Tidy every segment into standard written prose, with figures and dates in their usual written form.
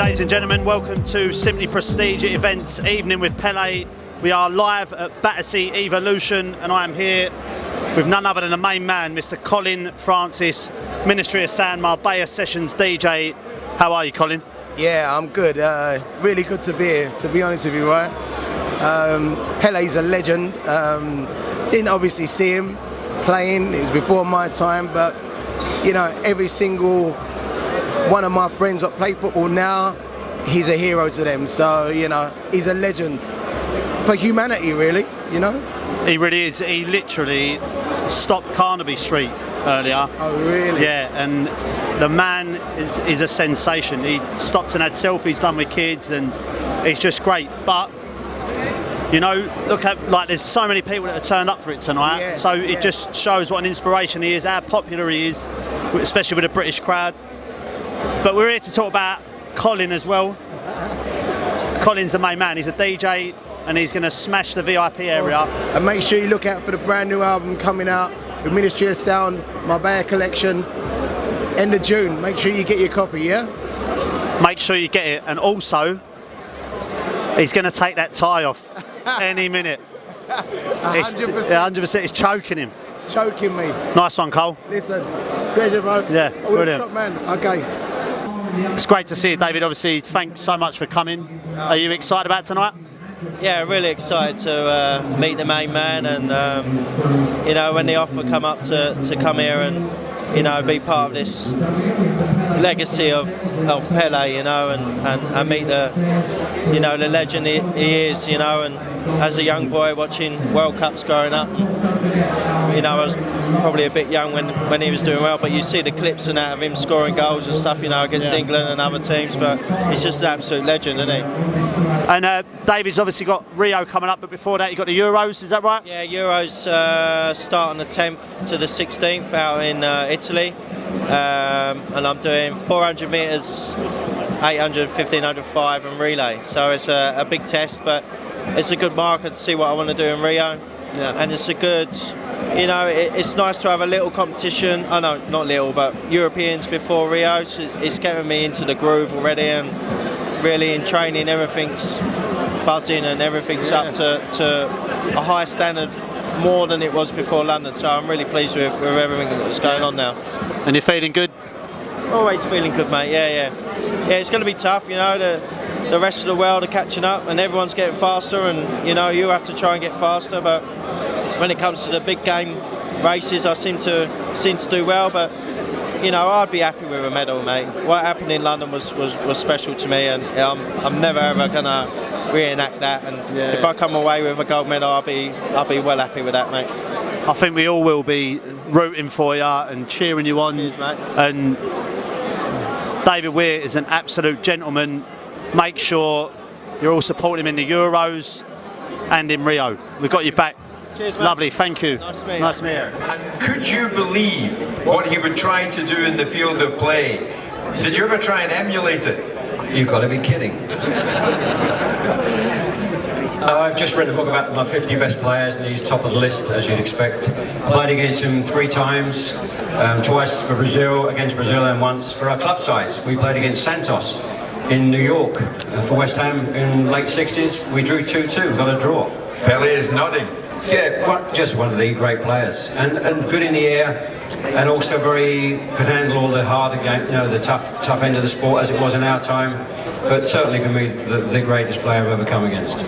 Ladies and gentlemen, welcome to Simply Prestige Events Evening with Pele. We are live at Battersea Evolution and I am here with none other than the main man, Mr. Colin Francis, Ministry of Sound, Marbella Sessions DJ. How are you, Colin? Yeah, I'm good. Really good to be here, to be honest with you, right? Pele's a legend. Didn't obviously see him playing, it was before my time, but you know, every single one of my friends that play football now, he's a hero to them. So, you know, he's a legend for humanity, really, you know? He really is. He literally stopped Carnaby Street earlier. Oh, really? Yeah, and the man is a sensation. He stopped and had selfies done with kids, and it's just great. But, you know, look at, like, there's so many people that have turned up for it tonight. Yeah, so it just shows what an inspiration he is, how popular he is, especially with a British crowd. But we're here to talk about Colin as well. Colin's the main man. He's a DJ and he's going to smash the VIP area. And make sure you look out for the brand new album coming out, the Ministry of Sound, Marbella Collection, end of June. Make sure you get your copy, yeah? Make sure you get it. And also, he's going to take that tie off any minute. 100%. 100%. It's choking him. It's choking me. Nice one, Cole. Listen, pleasure, bro. Yeah, brilliant. Top man. Okay. It's great to see you, David. Obviously, thanks so much for coming. Are you excited about tonight? Yeah, really excited to meet the main man, and you know, when the offer come up to come here and you know be part of this legacy of Pele, you know, and meet the you know the legend he is, you know, and as a young boy watching World Cups growing up, and, you know, I was probably a bit young when he was doing well, but you see the clips and that of him scoring goals and stuff, you know, against England and other teams, but he's just an absolute legend, isn't he? And David's obviously got Rio coming up, but before that you got the Euros, is that right? Yeah, Euros start on the 10th to the 16th out in Italy, and I'm doing 400 metres, 800, 1500, 5 and relay, so it's a big test, but it's a good marker to see what I want to do in Rio, and it's a good, you know, it's nice to have a little competition. I know, not little, but Europeans before Rio. So it's getting me into the groove already, and really in training, everything's buzzing and everything's up to a high standard, more than it was before London. So I'm really pleased with everything that's going on now. And you're feeling good? Always feeling good, mate. Yeah, it's going to be tough, you know. The rest of the world are catching up and everyone's getting faster, and you know you have to try and get faster, but when it comes to the big game races I seem to do well, but you know I'd be happy with a medal, mate. What happened in London was special to me, and I'm never ever gonna reenact that, and if I come away with a gold medal I'll be well happy with that, mate. I think we all will be rooting for you and cheering you on. Cheers, mate. And David Weir is an absolute gentleman. Make sure you're all supporting him in the Euros and in Rio. We've got you back. Cheers, mate. Lovely, thank you. Nice to meet you. Nice to meet you. And could you believe what he would try to do in the field of play? Did you ever try and emulate it? You've got to be kidding. I've just read a book about my 50 best players, and he's top of the list, as you'd expect. I played against him 3 times, twice for Brazil, against Brazil, and once for our club side. We played against Santos in New York for West Ham in late 60s. We drew 2-2, got a draw. Pele is nodding. Yeah, just one of the great players, and good in the air, and also could handle all the harder game, you know, the tough end of the sport as it was in our time. But certainly for me, the greatest player I've ever come against.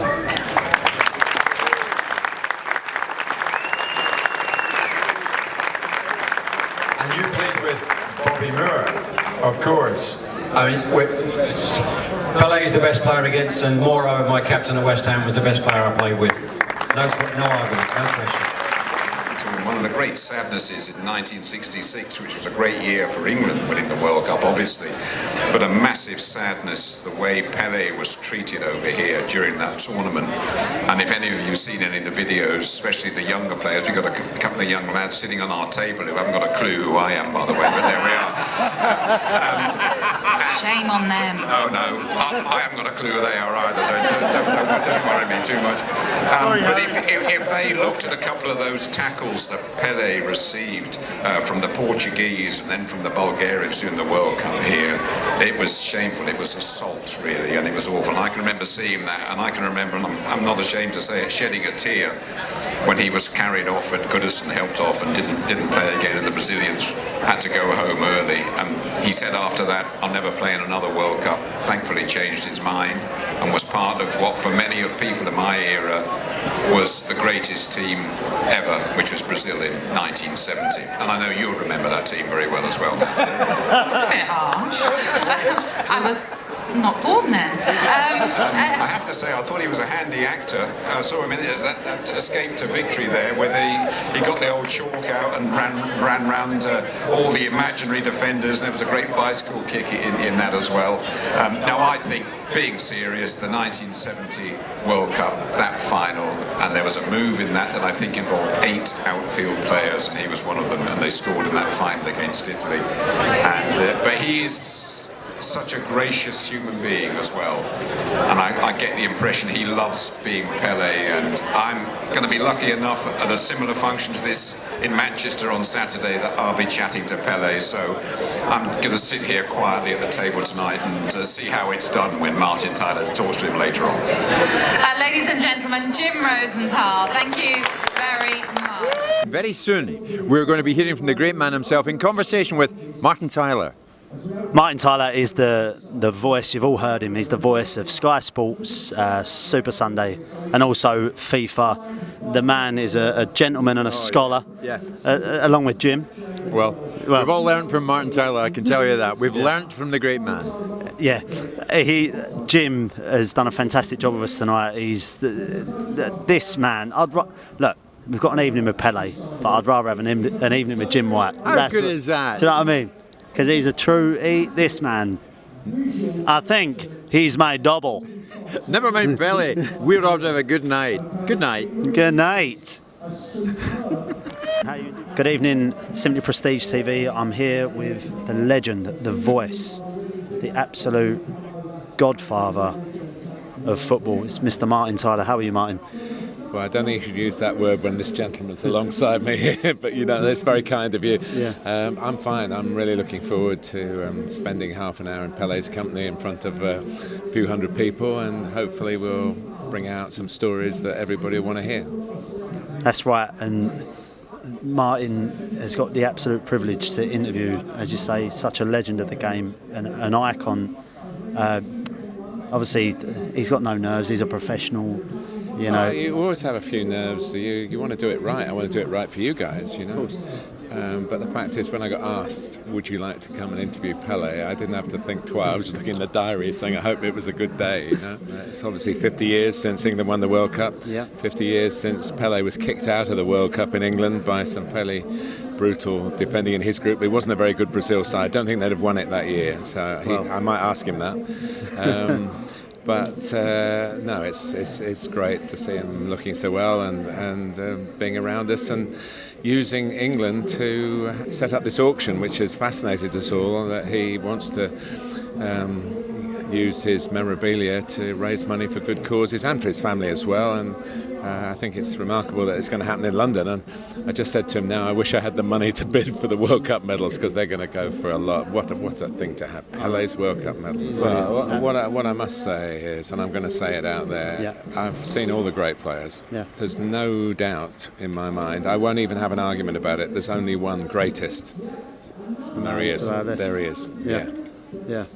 And you played with Bobby Moore, of course. I mean, Pelé is the best player against, and moreover, my captain at West Ham was the best player I played with. No argument, no question. One of the great sadnesses in 1966, which was a great year for England winning the World Cup, obviously, but a massive sadness the way Pele was treated over here during that tournament. And if any of you have seen any of the videos, especially the younger players, we've got a couple of young lads sitting on our table who haven't got a clue who I am, by the way, but there we are. Shame on them. Oh no, I haven't got a clue who they are either, so it doesn't worry me too much. But if they looked at a couple of those tackles that Pele received from the Portuguese and then from the Bulgarians during the World Cup here, It was shameful, it was assault really, and it was awful. And I can remember seeing that, and I can remember, and I'm not ashamed to say it, shedding a tear when he was carried off and Goodison helped off and didn't play again, and the Brazilians had to go home early. And he said after that, I'll never play in another World Cup. Thankfully changed his mind and was part of what for many of people in my era was the greatest team ever, which was Brazil in 1970. And I know you'll remember that team very well as well. That's a bit harsh. I was not born then. I have to say, I thought he was a handy actor. I saw him in that escape to victory there, where he got the old chalk out and ran round all the imaginary defenders, and there was a great bicycle kick in that as well. Now, I think, being serious, the 1970 World Cup, that final, and there was a move in that I think involved 8 outfield players, and he was one of them, and they scored in that final against Italy. And but he's such a gracious human being as well, and I get the impression he loves being Pele, and I'm going to be lucky enough at a similar function to this in Manchester on Saturday that I'll be chatting to Pele, so I'm going to sit here quietly at the table tonight and see how it's done when Martin Tyler talks to him later on. Ladies and gentlemen, Jim Rosenthal, thank you very much. Very soon we're going to be hearing from the great man himself in conversation with Martin Tyler. Martin Tyler is the voice, you've all heard him, he's the voice of Sky Sports, Super Sunday, and also FIFA. The man is a gentleman and a scholar, yeah. Along with Jim. Well, we've all learned from Martin Tyler, I can tell you that. We've learnt from the great man. Yeah, Jim has done a fantastic job with us tonight. He's this man. Look, we've got an evening with Pele, but I'd rather have an evening with Jim White. How good is that? Do you know what I mean? Because he's a true, this man, I think he's made double. Never mind Pele, we're all to have a good night. Good night. Good night. Good evening, Simply Prestige TV. I'm here with the legend, the voice, the absolute godfather of football. It's Mr. Martin Tyler. How are you, Martin? Well, I don't think you should use that word when this gentleman's alongside me here, but that's very kind of you. Yeah. I'm fine. I'm really looking forward to spending half an hour in Pele's company in front of a few hundred people, and hopefully we'll bring out some stories that everybody will want to hear. That's right, and Martin has got the absolute privilege to interview, as you say, such a legend of the game, an icon. Obviously, he's got no nerves, he's a professional. You always have a few nerves. You want to do it right. I want to do it right for you guys, Of course. But the fact is, when I got asked, would you like to come and interview Pele, I didn't have to think twice. I was looking in the diary saying, I hope it was a good day. It's obviously 50 years since England won the World Cup. Yeah. 50 years since Pele was kicked out of the World Cup in England by some fairly brutal defending in his group. It wasn't a very good Brazil side. I don't think they'd have won it that year. So I might ask him that. But no, it's great to see him looking so well and being around us and using England to set up this auction, which has fascinated us all, that he wants to use his memorabilia to raise money for good causes and for his family as well. And I think it's remarkable that it's going to happen in London. And I just said to him now, I wish I had the money to bid for the World Cup medals, because they're going to go for a lot. What a thing to have, Pele's World Cup medals. What I must say is, and I'm going to say it out there, I've seen all the great players. Yeah. There's no doubt in my mind. I won't even have an argument about it. There's only one greatest. And there he is. There he is. Yeah.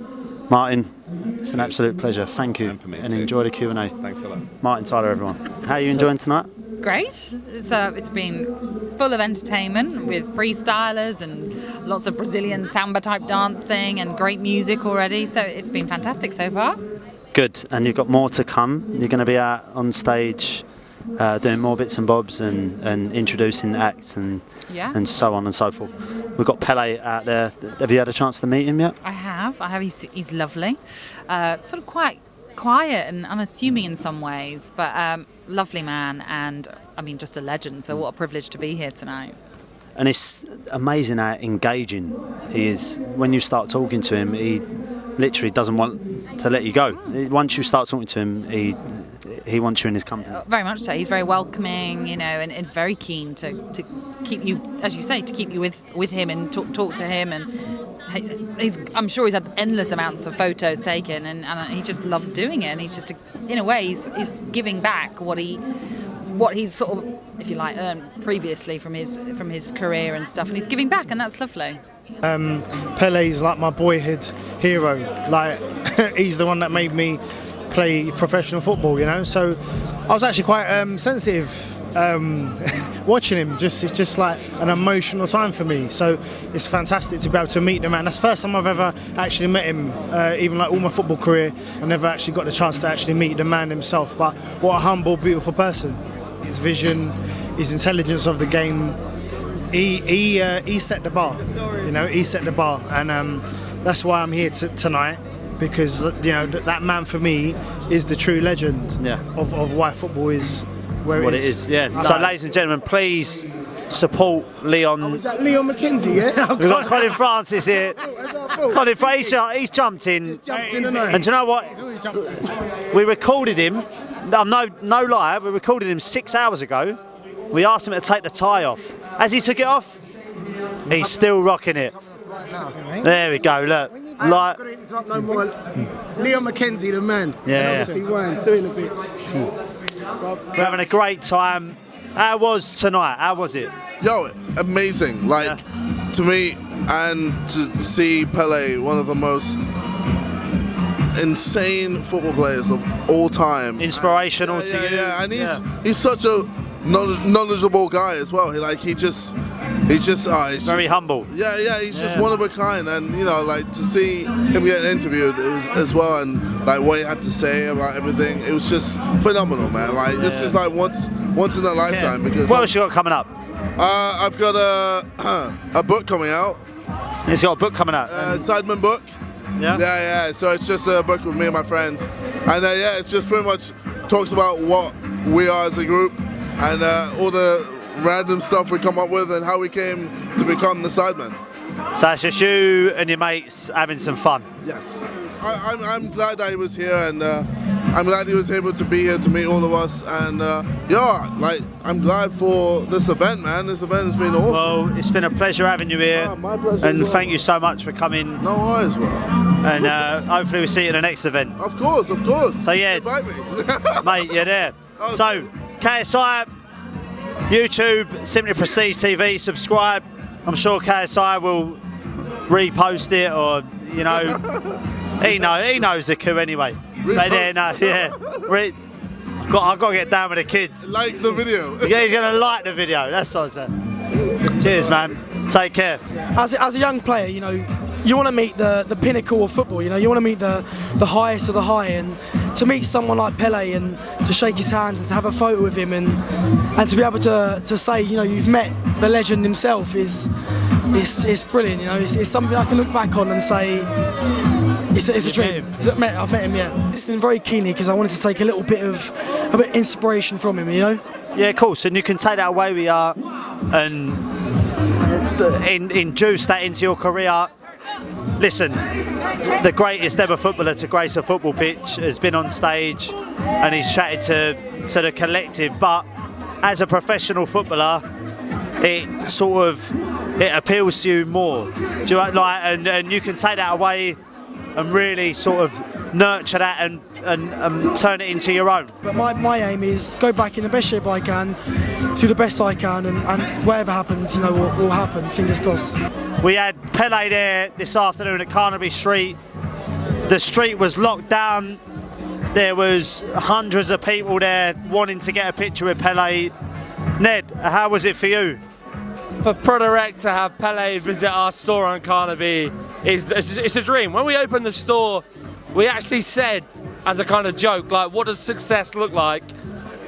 Martin, it's an absolute pleasure. Thank you, and enjoy the Q&A. Thanks a lot. Martin Tyler, everyone. How are you enjoying tonight? Great. It's been full of entertainment with freestylers and lots of Brazilian samba type dancing and great music already. So it's been fantastic so far. Good, and you've got more to come. You're going to be out on stage doing more bits and bobs and introducing acts and so on and so forth. We've got Pele out there. Have you had a chance to meet him yet? I have. He's lovely. Sort of quite quiet and unassuming in some ways, but lovely man, and I mean just a legend. So what a privilege to be here tonight. And it's amazing how engaging he is. When you start talking to him, he literally doesn't want to let you go. Once you start talking to him, he wants you in his company. Very much so. He's very welcoming, and is very keen to keep you, as you say, to keep you with him and talk to him, and I'm sure he's had endless amounts of photos taken, and he just loves doing it. And he's just, in a way, he's giving back what he's sort of, if you like, earned previously from his career and stuff. And he's giving back, and that's lovely. Pele's like my boyhood hero. Like he's the one that made me play professional football, you know. So I was actually quite sensitive watching him. It's just like an emotional time for me. So it's fantastic to be able to meet the man. That's the first time I've ever actually met him. Even like all my football career, I never actually got the chance to actually meet the man himself. But what a humble, beautiful person. His vision, his intelligence of the game. He set the bar, you know. He set the bar, and that's why I'm here tonight, because you know that man for me is the true legend of why football is where what it is. Yeah. So, ladies and gentlemen, please support Leon. Oh, is that Leon McKenzie? Yeah. We've got Colin Francis here. Colin Francis, he's jumped in. And do you know what? We recorded him. No lie. We recorded him 6 hours ago. We asked him to take the tie off. As he took it off, he's still rocking it. There we go, look. Like, Leon McKenzie, the man. Yeah. And obviously Ryan, doing the bits. We're having a great time. How was tonight? How was it? Yo, amazing. Like, to me, and to see Pele, one of the most insane football players of all time. Inspirational to you. Yeah, and he's such a knowledgeable guy as well. He's just very humble. Yeah, he's just one of a kind, and you know, like to see him get interviewed as well, and like what he had to say about everything, it was just phenomenal, man. Like this is like once in a lifetime. Because what else you got coming up? I've got a book coming out. He's got a book coming out. Sidemen book. Yeah. So it's just a book with me and my friends, and it's just pretty much talks about what we are as a group, and all the random stuff we come up with and how we came to become the Sidemen. So it's just you and your mates having some fun. Yes. I'm glad that he was here, and I'm glad he was able to be here to meet all of us, and I'm glad for this event, man. This event has been awesome. Well, it's been a pleasure having you here. My pleasure. And thank you so much for coming. No worries, bro. And hopefully we'll see you at the next event. Of course. So yeah, invite me. mate, you're there. So KSI, YouTube, Simply Prestige TV, subscribe. I'm sure KSI will repost it, or you know, he knows the coup anyway. But then, I've got to get down with the kids. Like the video. Yeah, he's gonna like the video. That's what I said. Cheers, man. Take care. As a young player, you know, you want to meet the pinnacle of football. You know, you want to meet the highest of the high, and to meet someone like Pele and to shake his hand and to have a photo with him and to be able to say, you know, you've met the legend himself is brilliant. You know, it's something I can look back on and say it's a dream. I've met him, yeah. Listening very keenly because I wanted to take a bit of inspiration from him, you know. Yeah, of course, and you can take that away with you and induce that into your career. Listen, the greatest ever footballer to grace a football pitch has been on stage and he's chatted to the collective, but as a professional footballer, it appeals to you more. Do you know, like, and you can take that away and really sort of nurture that and turn it into your own. But my aim is go back in the best shape I can, do the best I can, and whatever happens, you know, will happen. Fingers crossed. We had Pele there this afternoon at Carnaby Street. The street was locked down. There was hundreds of people there wanting to get a picture with Pele. Ned, how was it for you? For Prodirect to have Pele visit our store on Carnaby it's a dream. When we opened the store, we actually said, as a kind of joke, like, what does success look like?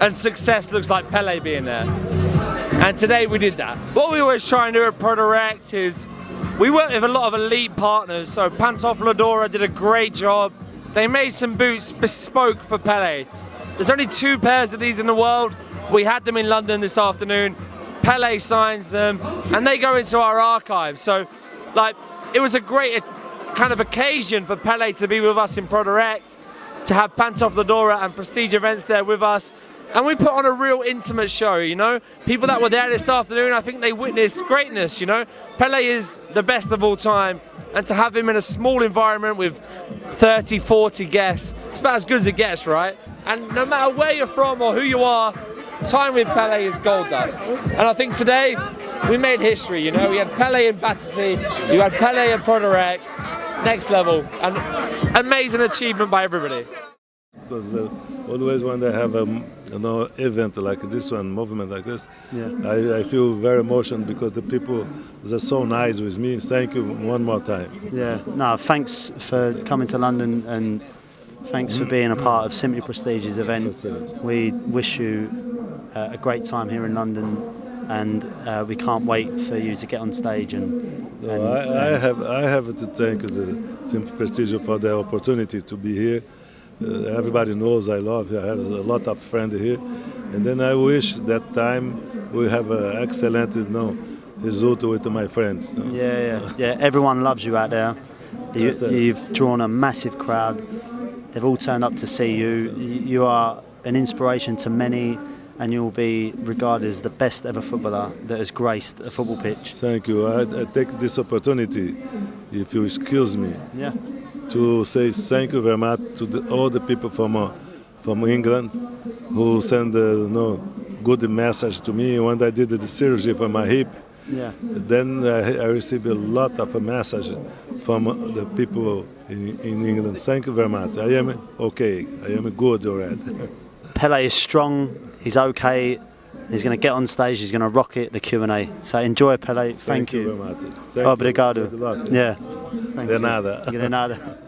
And success looks like Pele being there. And today we did that. What we always try and do at Prodirect is we work with a lot of elite partners. So Pantoffeladora did a great job. They made some boots bespoke for Pele. There's only 2 pairs of these in the world. We had them in London this afternoon. Pele signs them and they go into our archive. So, like, it was a great kind of occasion for Pele to be with us in Prodirect, to have Pantoffeladora and Prestige Events there with us. And we put on a real intimate show, you know. People that were there this afternoon, I think they witnessed greatness, you know. Pele is the best of all time. and to have him in a small environment with 30, 40 guests, it's about as good as it gets, right? And no matter where you're from or who you are, time with Pele is gold dust. And I think today we made history, you know. We had Pele in Battersea, you had Pele in Prodirect, next level, and amazing achievement by everybody. Because always when they have a event like this one, movement like this, I feel very emotional because the people are so nice with me. Thank you one more time. Yeah, no, thanks for coming to London and thanks for being a part of Simply Prestige's event. We wish you a great time here in London, and we can't wait for you to get on stage. I have to thank the Simply Prestige for the opportunity to be here. Everybody knows I love here. I have a lot of friends here, and then I wish that time we have an excellent, result with my friends. Yeah. Everyone loves you out there. You've drawn a massive crowd. They've all turned up to see you. You are an inspiration to many, and you'll be regarded as the best ever footballer that has graced a football pitch. Thank you. I take this opportunity, if you excuse me, to say thank you very much to all the people from England who send good message to me when I did the surgery for my hip. Then I received a lot of message from the people in England. Thank you very much. I am okay. I am good already. Pele is strong. He's okay. He's going to get on stage. He's going to rock it. The Q&A. So enjoy, Pele. Thank you. Thank you very much. Obrigado. Good luck. Yeah. De nada. De nada.